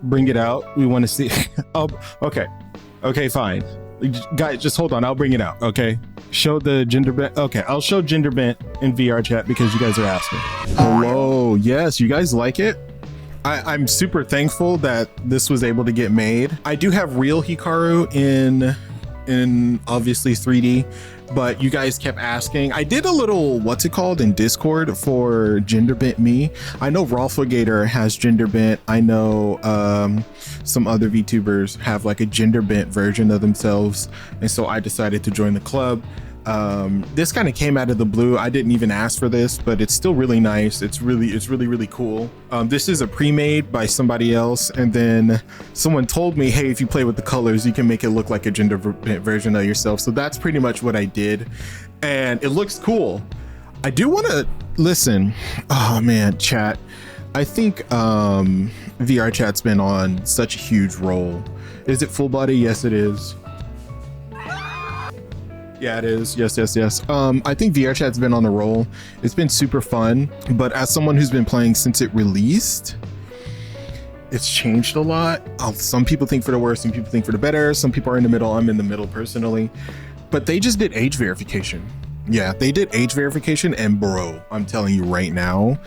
bring it out. We want to see. Oh, okay. Okay, fine. Guys, just hold on. I'll bring it out. Okay. Show the gender bent. Okay, I'll show gender bent in VRChat because you guys are asking. Hello. Yes, you guys like it? I'm super thankful that this was able to get made. I do have real Hikaru in obviously 3D, but you guys kept asking. I did a little what's it called in Discord for gender bent me. I know Rolfagator has gender bent. I know some other VTubers have like a gender bent version of themselves, and so I decided to join the club. This kind of came out of the blue. I didn't even ask for this, but it's still really nice. It's really cool. This is a pre-made by somebody else, and then someone told me, hey, if you play with the colors, you can make it look like a gender version of yourself. So that's pretty much what I did, and it looks cool. I do want to listen. Oh man, chat. I think VRChat's been on such a huge role. Is it full body? Yes, it is. Yeah, it is. Yes. I think VRChat's been on a roll. It's been super fun, but as someone who's been playing since it released, it's changed a lot. Some people think for the worse, some people think for the better. Some people are in the middle. I'm in the middle personally, but they just did age verification. Yeah, they did age verification, and bro, I'm telling you right now,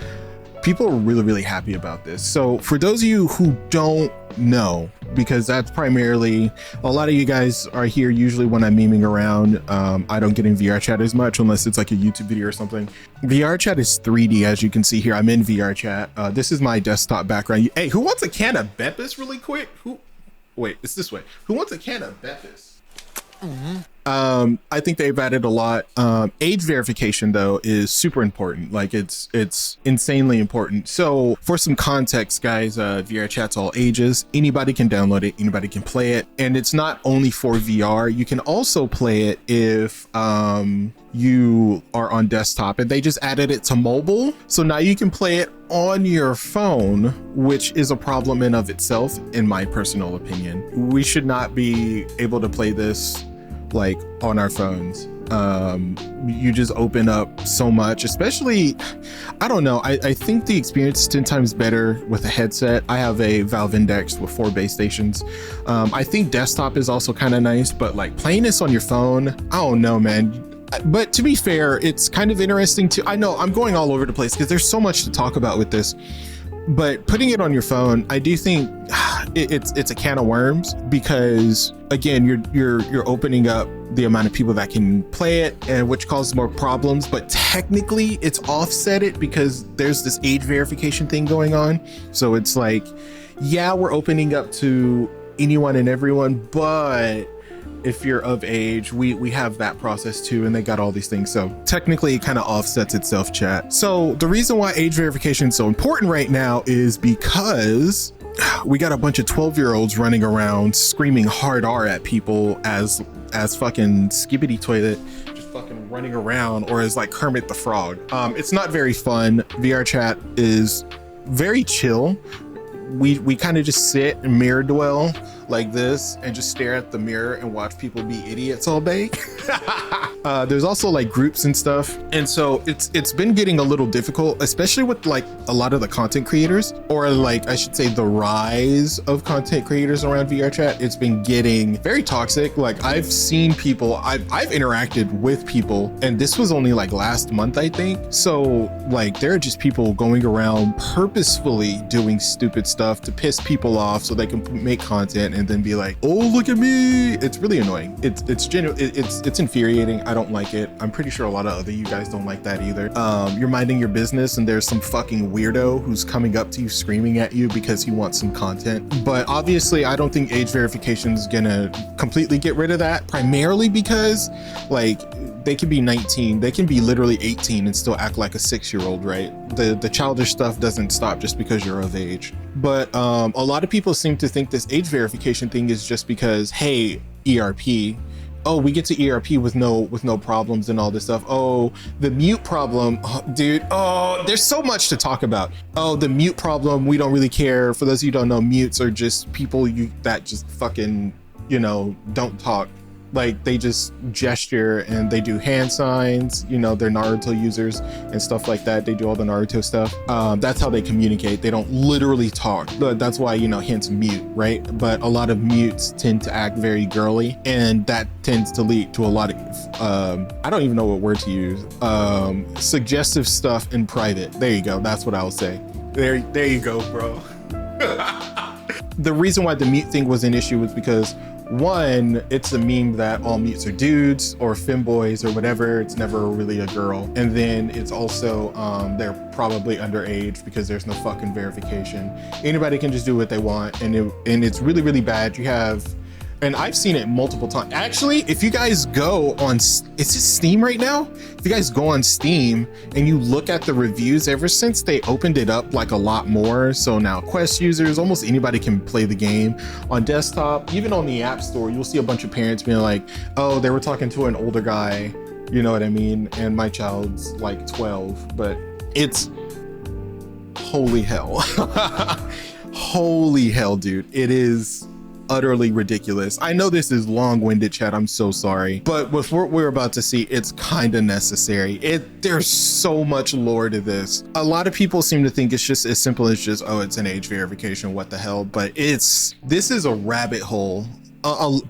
people are really happy about this. So for those of you who don't know, because that's primarily, a lot of you guys are here usually when I'm memeing around. I don't get in VRChat as much unless it's like a YouTube video or something. VRChat is 3D, as you can see here. I'm in VRChat. This is my desktop background. Hey, who wants a can of Beppis really quick? Wait, it's this way. Who wants a can of Beppis? I think they've added a lot. Age verification though is super important. Like it's insanely important. So for some context, guys, VRChat's all ages. Anybody can download it, anybody can play it, and it's not only for VR. You can also play it if you are on desktop, and they just added it to mobile. So now you can play it on your phone, which is a problem in of itself, in my personal opinion. We should not be able to play this like on our phones. You just open up so much, especially, I don't know, I think the experience is 10 times better with a headset. I have a Valve Index with 4 base stations. I think desktop is also kind of nice, but like playing this on your phone, I don't know, man. But to be fair, it's kind of interesting too. I know I'm going all over the place because there's so much to talk about with this, but putting it on your phone, I do think it's a can of worms, because again, you're opening up the amount of people that can play it, and which causes more problems. But technically it's offset it because there's this age verification thing going on. So it's like, yeah, we're opening up to anyone and everyone, but if you're of age, we have that process too, and they got all these things. So technically it kind of offsets itself, chat. So the reason why age verification is so important right now is because we got a bunch of 12-year-olds running around screaming hard R at people as fucking Skibbity Toilet, just fucking running around, or as like Kermit the Frog. It's not very fun. VRChat is very chill. We kind of just sit and mirror dwell like this and just stare at the mirror and watch people be idiots all day. There's also like groups and stuff, and so it's been getting a little difficult, especially with like a lot of the content creators, or like I should say the rise of content creators around VRChat. It's been getting very toxic. Like I've seen people, I've interacted with people, and this was only like last month, I think. So like there are just people going around purposefully doing stupid stuff to piss people off so they can make content and then be like, oh, look at me. It's really annoying. It's infuriating. I don't like it. I'm pretty sure a lot of other you guys don't like that either. You're minding your business and there's some fucking weirdo who's coming up to you screaming at you because he wants some content. But obviously I don't think age verification is gonna completely get rid of that, primarily because like they can be 19, they can be literally 18 and still act like a 6-year-old, right? The childish stuff doesn't stop just because you're of age. But a lot of people seem to think this age verification thing is just because, hey, ERP, oh, we get to ERP with no problems and all this stuff. Oh, the mute problem, oh, dude. Oh, there's so much to talk about. Oh, the mute problem, we don't really care. For those of you who don't know, mutes are just people that just fucking, you know, don't talk Like they just gesture and they do hand signs, you know, they're Naruto users and stuff like that. They do all the Naruto stuff. That's how they communicate. They don't literally talk. That's why, you know, hence mute, right? But a lot of mutes tend to act very girly, and that tends to lead to a lot of, I don't even know what word to use, suggestive stuff in private. There you go. That's what I would say. There you go, bro. The reason why the mute thing was an issue was because, one, it's a meme that all mutes are dudes or femboys or whatever. It's never really a girl. And then it's also, they're probably underage because there's no fucking verification. Anybody can just do what they want. And it's really, really bad. You have, and I've seen it multiple times. Actually, if you guys go on, is this Steam right now? If you guys go on Steam and you look at the reviews, ever since they opened it up like a lot more, so now Quest users, almost anybody can play the game on desktop. Even on the App Store, you'll see a bunch of parents being like, oh, they were talking to an older guy, you know what I mean? And my child's like 12, but it's holy hell. Holy hell, dude. It is utterly ridiculous. I know this is long-winded, chat, I'm so sorry, but with what we're about to see, it's kind of necessary. There's so much lore to this. A lot of people seem to think it's just as simple as just, oh, it's an age verification, what the hell, but this is a rabbit hole.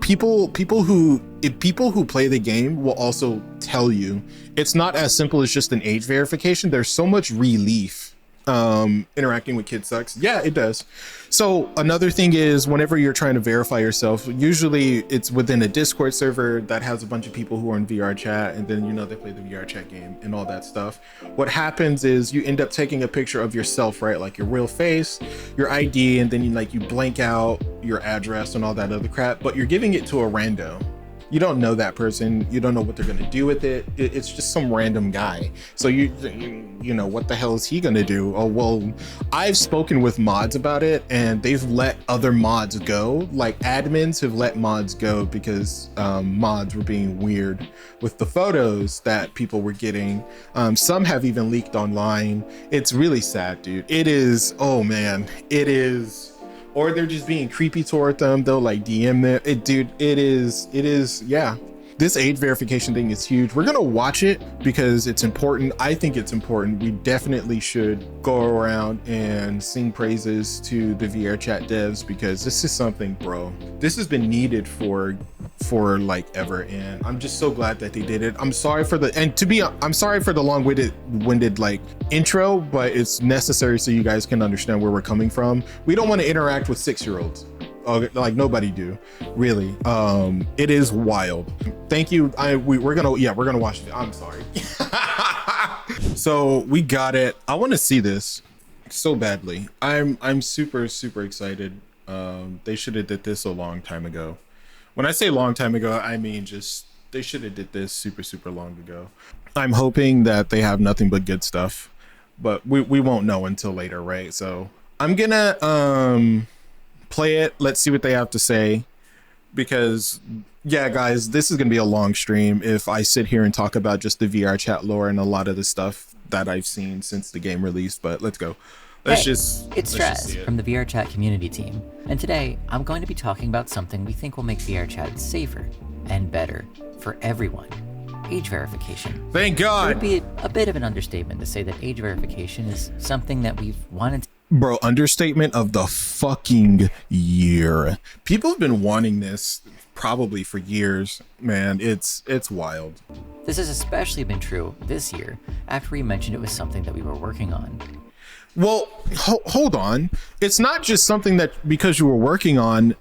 People who play the game will also tell you it's not as simple as just an age verification. There's so much relief. Interacting with kids sucks. Yeah, it does. So another thing is, whenever you're trying to verify yourself, usually it's within a Discord server that has a bunch of people who are in VRChat, and then, you know, they play the VRChat game and all that stuff. What happens is you end up taking a picture of yourself, right? Like your real face, your ID, and then you blank out your address and all that other crap, but you're giving it to a rando. You don't know that person. You don't know what they're going to do with it. It's just some random guy. So you know, what the hell is he going to do? Oh, well, I've spoken with mods about it, and they've let other mods go. Like admins have let mods go because mods were being weird with the photos that people were getting. Some have even leaked online. It's really sad, dude. It is. Oh man, it is. Or they're just being creepy toward them. They'll like DM them. It is, yeah. This age verification thing is huge. We're gonna watch it because it's important. I think it's important. We definitely should go around and sing praises to the VRChat devs, because this is something, bro. This has been needed for like ever, and I'm just so glad that they did it. I'm sorry for the long-winded like intro, but it's necessary so you guys can understand where we're coming from. We don't want to interact with 6-year-olds. Like nobody do, really. It is wild. Thank you. We're gonna watch it. I'm sorry. So we got it. I want to see this so badly. I'm super excited. They should have did this a long time ago. When I say long time ago, I mean just they should have did this super long ago. I'm hoping that they have nothing but good stuff, but we won't know until later, right? So I'm gonna play it. Let's see what they have to say, because yeah, guys, this is gonna be a long stream if I sit here and talk about just the VRChat lore and a lot of the stuff that I've seen since the game released. But let's go. It's Stress from the VRChat community team, and today I'm going to be talking about something we think will make VRChat safer and better for everyone: age verification. Thank God. It would be a bit of an understatement to say that age verification is something that we've wanted to. Bro, understatement of the fucking year. People have been wanting this probably for years, man. It's wild. This has especially been true this year after we mentioned it was something that we were working on. Well, hold on. It's not just something that because you were working on.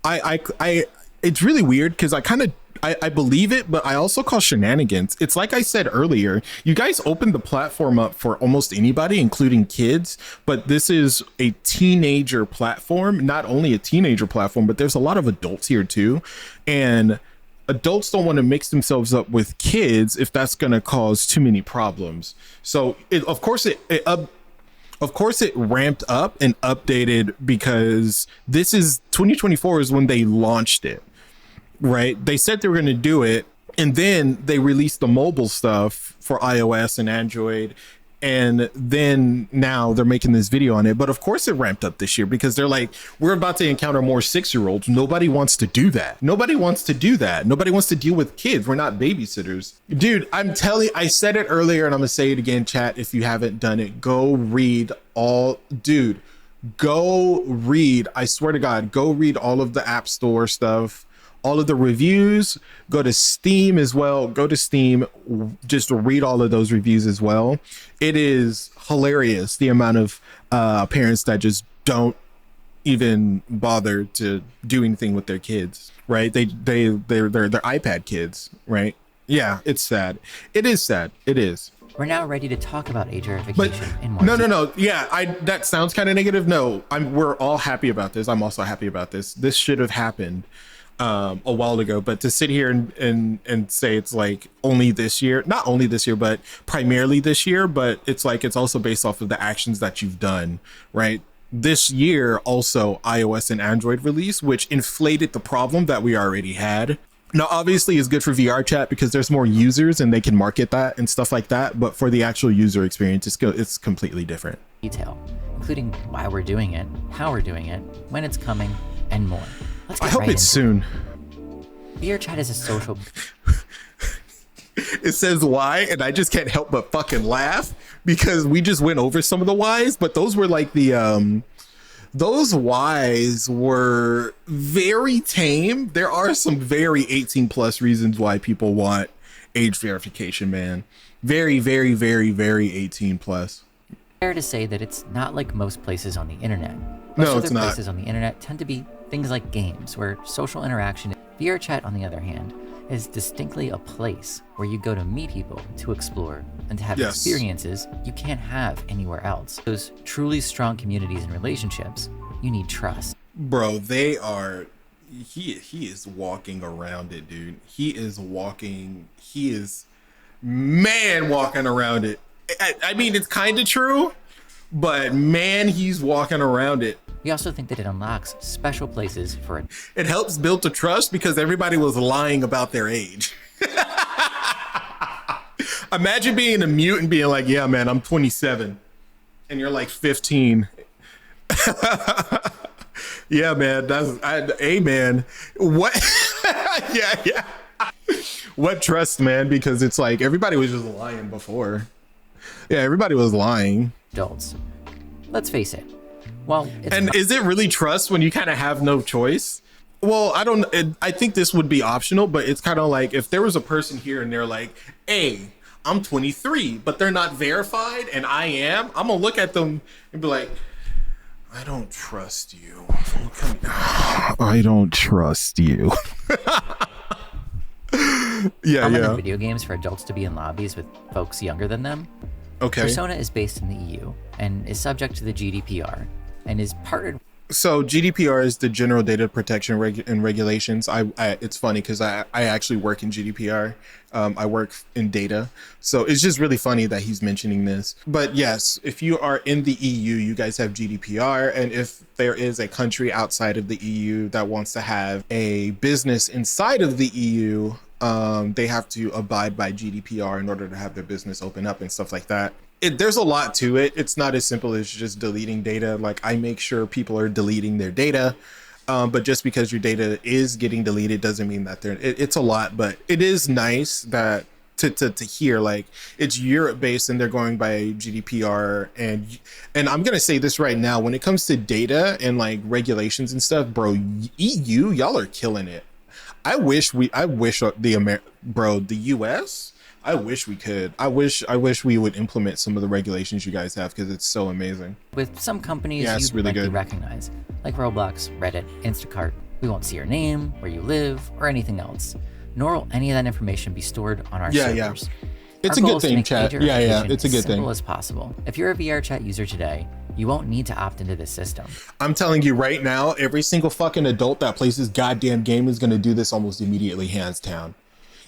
It's really weird because I believe it, but I also call shenanigans. It's like I said earlier, you guys opened the platform up for almost anybody, including kids, but this is a teenager platform. Not only a teenager platform, but there's a lot of adults here too. And adults don't want to mix themselves up with kids if that's going to cause too many problems. So of course it ramped up and updated because this is 2024 is when they launched it. Right, they said they were going to do it, and then they released the mobile stuff for iOS and Android, And then now they're making this video on it. But of course it ramped up this year because they're like, we're about to encounter more 6-year-olds. Nobody wants to do that. Nobody wants to do that. Nobody wants to deal with kids. We're not babysitters. Dude, I'm telling you, I said it earlier and I'm going to say it again, chat. If you haven't done it, go read all, dude, go read. I swear to God, go read all of the App Store stuff. All of the reviews. Go to Steam as well. Go to Steam, just to read all of those reviews as well. It is hilarious the amount of parents that just don't even bother to do anything with their kids, right? They're iPad kids, right? Yeah, it's sad. It is sad. It is. We're now ready to talk about age verification in more No. Yeah, that sounds kind of negative. No, we're all happy about this. I'm also happy about this. This should have happened a while ago, but to sit here and say it's like only this year, not only this year, but primarily this year, but it's like it's also based off of the actions that you've done, right? This year also iOS and Android release, which inflated the problem that we already had. Now, obviously, it's good for VRChat because there's more users and they can market that and stuff like that. But for the actual user experience, it's completely different. Detail, including why we're doing it, how we're doing it, when it's coming, and more. I hope it's soon. VRChat is a social. It says why, and I just can't help but fucking laugh because we just went over some of the whys, but those were like those whys were very tame. There are some very 18 plus reasons why people want age verification, man. Very, very, very, very 18 plus. Fair to say that it's not like most places on the internet. No, it's not. Places on the internet tend to be things like games where social interaction. VRChat, on the other hand, is distinctly a place where you go to meet people, to explore, and to have experiences you can't have anywhere else. Those truly strong communities and relationships, you need trust. Bro, they are. He is walking around it, dude. He is walking around it. I mean, it's kind of true, but man, he's walking around it. We also think that it unlocks special places for it. It helps build the trust because everybody was lying about their age. Imagine being a mute and being like, yeah, man, I'm 27. And you're like 15. Yeah, man, man. What? yeah. What trust, man? Because it's like everybody was just lying before. Yeah, everybody was lying. Adults. Let's face it. Well, is it really trust when you kind of have no choice? Well, I think this would be optional, but it's kind of like if there was a person here and they're like, hey, I'm 23, but they're not verified and I'm going to look at them and be like, I don't trust you. I don't trust you. Yeah. Video games for adults to be in lobbies with folks younger than them. Okay. Persona is based in the EU and is subject to the GDPR and is partnered. So GDPR is the General Data Protection and Regulations. It's funny because I actually work in GDPR. I work in data. So it's just really funny that he's mentioning this. But yes, if you are in the EU, you guys have GDPR. And if there is a country outside of the EU that wants to have a business inside of the EU, they have to abide by GDPR in order to have their business open up and stuff like that. There's a lot to it. It's not as simple as just deleting data. Like I make sure people are deleting their data, but just because your data is getting deleted doesn't mean that it's a lot. But it is nice that to hear like it's Europe based and they're going by GDPR and I'm gonna say this right now, when it comes to data and like regulations and stuff, bro, EU, y'all are killing it. I wish the US. I wish we could. I wish we would implement some of the regulations you guys have because it's so amazing. With some companies you really likely recognize, like Roblox, Reddit, Instacart. We won't see your name, where you live, or anything else. Nor will any of that information be stored on our servers. Yeah. It's a good thing, chat. Yeah. It's a good thing. As simple as possible. If you're a VRChat user today, you won't need to opt into this system. I'm telling you right now, every single fucking adult that plays this goddamn game is going to do this almost immediately, hands down.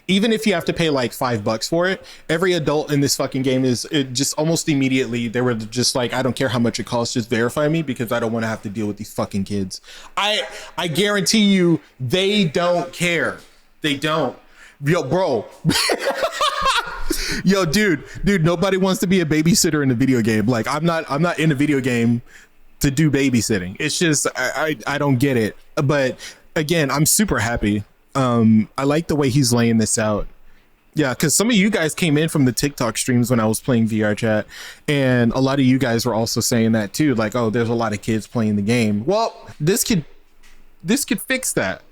Even if you have to pay like $5 for it, every adult in this fucking game just almost immediately, they were just like, I don't care how much it costs, just verify me because I don't want to have to deal with these fucking kids. I guarantee you they don't care. They don't. Yo, bro. Yo, dude, nobody wants to be a babysitter in a video game. Like, I'm not in a video game to do babysitting. It's just I don't get it. But again, I'm super happy. I like the way he's laying this out. Yeah, because some of you guys came in from the TikTok streams when I was playing VRChat, and a lot of you guys were also saying that too. Like, oh, there's a lot of kids playing the game. Well, this could fix that.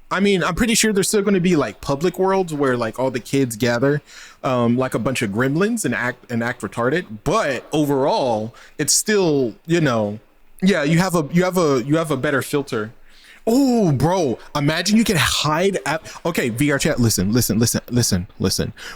I mean, I'm pretty sure there's still going to be like public worlds where like all the kids gather, like a bunch of gremlins and act retarded. But overall, it's still, yeah, you have a better filter. Oh, bro, imagine you can hide okay, VRChat, listen.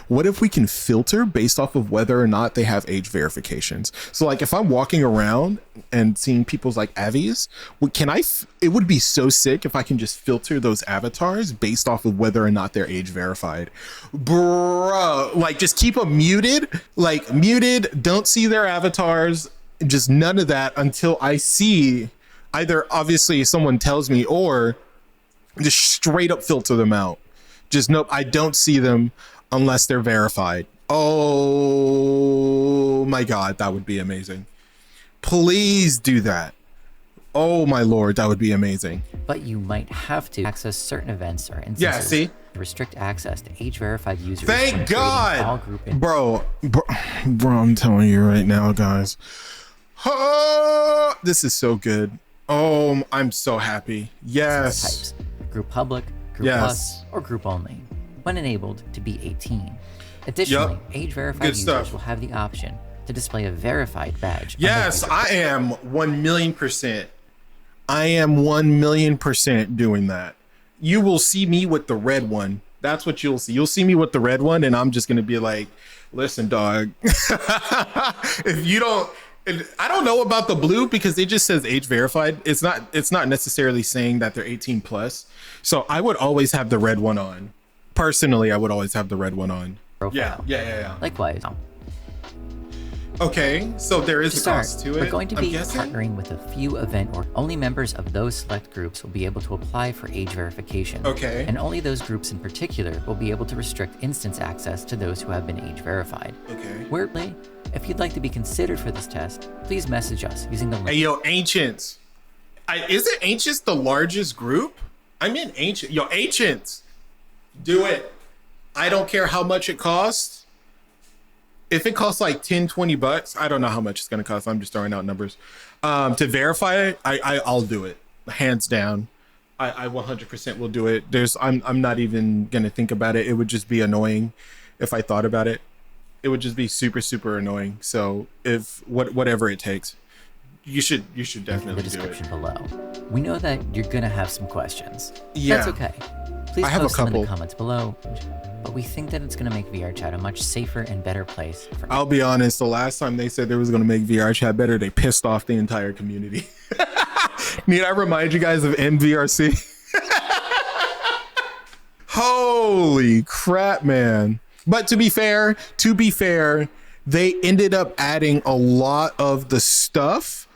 What if we can filter based off of whether or not they have age verifications? So like if I'm walking around and seeing people's like avies, it would be so sick if I can just filter those avatars based off of whether or not they're age verified. Bro, like just keep them muted, don't see their avatars, just none of that until I see either obviously someone tells me or just straight up filter them out. Just nope, I don't see them unless they're verified. Oh my God, that would be amazing. Please do that. Oh my Lord, that would be amazing. But you might have to access certain events or instances. Yeah, see? Restrict access to age verified users. Thank God. All group bro, I'm telling you right now, guys. Oh, this is so good. Oh, I'm so happy. Yes. Types: group public, group plus, or group only. When enabled, to be 18. Additionally, age verified users will have the option to display a verified badge. Yes, I am 1,000,000%. I am 1,000,000% doing that. You will see me with the red one. That's what you'll see. You'll see me with the red one, and I'm just gonna be like, listen, dog. If you don't. I don't know about the blue because it just says age verified. It's not necessarily saying that they're 18 plus. So I would always have the red one on. Personally, I would always have the red one on. Profile. Yeah. Likewise. Okay, so there is a cost to it. We're going to be partnering with a few event or only members of those select groups will be able to apply for age verification. Okay. And only those groups in particular will be able to restrict instance access to those who have been age verified. Okay. Weirdly, if you'd like to be considered for this test, please message us using the link. Hey, yo, Ancients. Isn't Ancients the largest group? I'm in Ancient. Yo, Ancients. Do it. I don't care how much it costs. If it costs like 10, 20 bucks, I don't know how much it's going to cost. I'm just throwing out numbers. To verify it, I'll do it. Hands down. I 100% will do it. I'm not even going to think about it. It would just be annoying if I thought about it. It would just be super, super annoying. So whatever it takes, you should definitely do it. The description below. We know that you're gonna have some questions. Yeah. That's okay. Please post them in the comments below. But we think that it's gonna make VRChat a much safer and better place. I'll be honest, the last time they said they was gonna make VRChat better, they pissed off the entire community. Need I remind you guys of MVRC? Holy crap, man. But to be fair, they ended up adding a lot of the stuff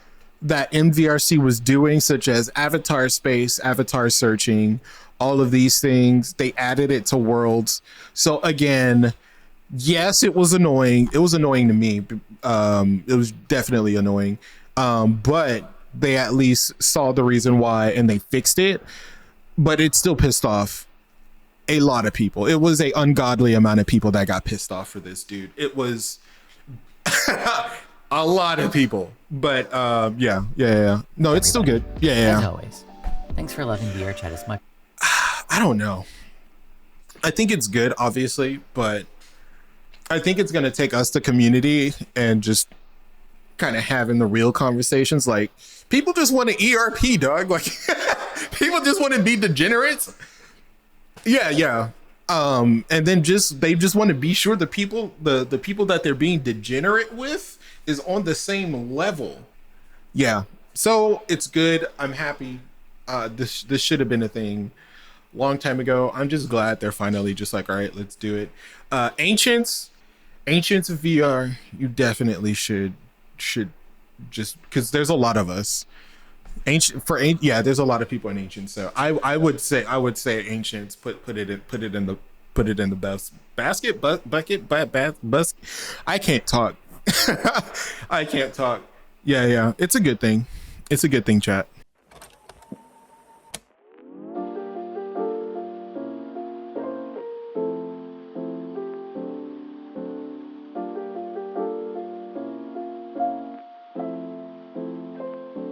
that MVRC was doing, such as avatar space, avatar searching, all of these things. They added it to Worlds. So again, yes, it was annoying. It was annoying to me. It was definitely annoying. But they at least saw the reason why and they fixed it. But it still pissed off a lot of people. It was an ungodly amount of people that got pissed off for this, dude. It was a lot of people. But yeah. No, it's still good. Yeah. As always, thanks for loving VRChat as much. I don't know. I think it's good, obviously, but I think it's gonna take us, the community, and just kind of having the real conversations. Like, people just want to ERP, dog. Like, people just want to be degenerates. Yeah. And then they just want to be sure the people that they're being degenerate with is on the same level. Yeah. So it's good. I'm happy. This should have been a thing long time ago. I'm just glad they're finally just like, all right, let's do it. Ancients of VR, you definitely should just, because there's a lot of us. There's a lot of people in Ancients. So I would say Ancients put it in put it in the best basket, bus. I can't talk. I can't talk. Yeah. It's a good thing. It's a good thing, chat.